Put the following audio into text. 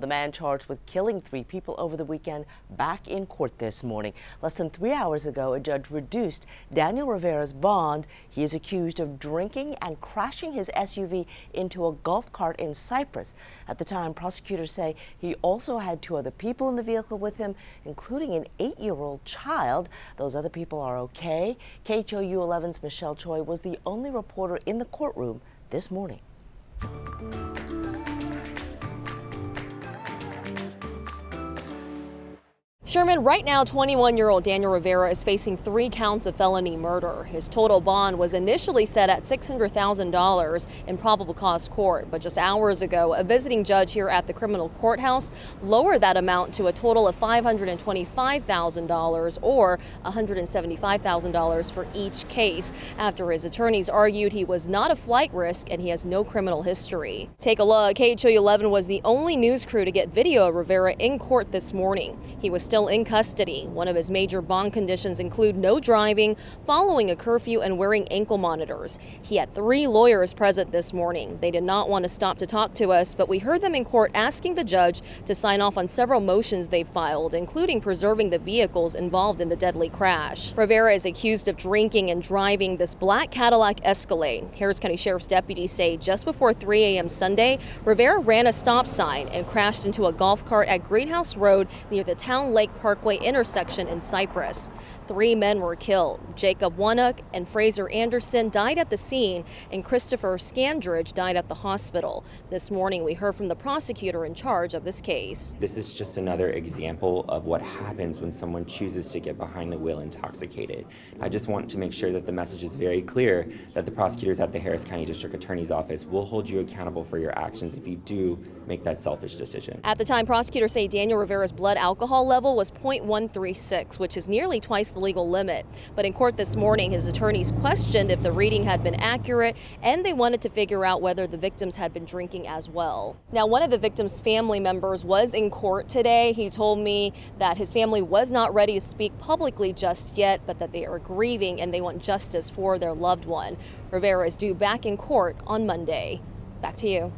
The man charged with killing 3 people over the weekend back in court this morning. Less than 3 hours ago, a judge reduced Daniel Rivera's bond. He is accused of drinking and crashing his SUV into a golf cart in Cypress. At the time, prosecutors say he also had 2 other people in the vehicle with him, including an 8-year-old child. Those other people are okay. KHOU 11's Michelle Choi was the only reporter in the courtroom this morning. Sherman, right now 21-year-old Daniel Rivera is facing 3 counts of felony murder. His total bond was initially set at $600,000 in probable cause court, but just hours ago, a visiting judge here at the criminal courthouse lowered that amount to a total of $525,000 or $175,000 for each case, after his attorneys argued he was not a flight risk and he has no criminal history. Take a look. KHOU 11 was the only news crew to get video of Rivera in court this morning. He was still in custody. One of his major bond conditions include no driving, following a curfew, and wearing ankle monitors. He had 3 lawyers present this morning. They did not want to stop to talk to us, but we heard them in court asking the judge to sign off on several motions they filed, including preserving the vehicles involved in the deadly crash. Rivera is accused of drinking and driving this black Cadillac Escalade. Harris County Sheriff's deputies say just before 3 a.m. Sunday, Rivera ran a stop sign and crashed into a golf cart at Greenhouse Road near the Town Lake Parkway intersection in Cypress. 3 men were killed. Jacob Wannock and Fraser Anderson died at the scene, and Christopher Scandridge died at the hospital. This morning, we heard from the prosecutor in charge of this case. This is just another example of what happens when someone chooses to get behind the wheel intoxicated. I just want to make sure that the message is very clear that the prosecutors at the Harris County District Attorney's Office will hold you accountable for your actions if you do make that selfish decision. At the time, prosecutors say Daniel Rivera's blood alcohol level was 0.136, which is nearly twice the legal limit. But in court this morning, his attorneys questioned if the reading had been accurate, and they wanted to figure out whether the victims had been drinking as well. Now, one of the victims' family members was in court today. He told me that his family was not ready to speak publicly just yet, but that they are grieving and they want justice for their loved one. Rivera is due back in court on Monday. Back to you.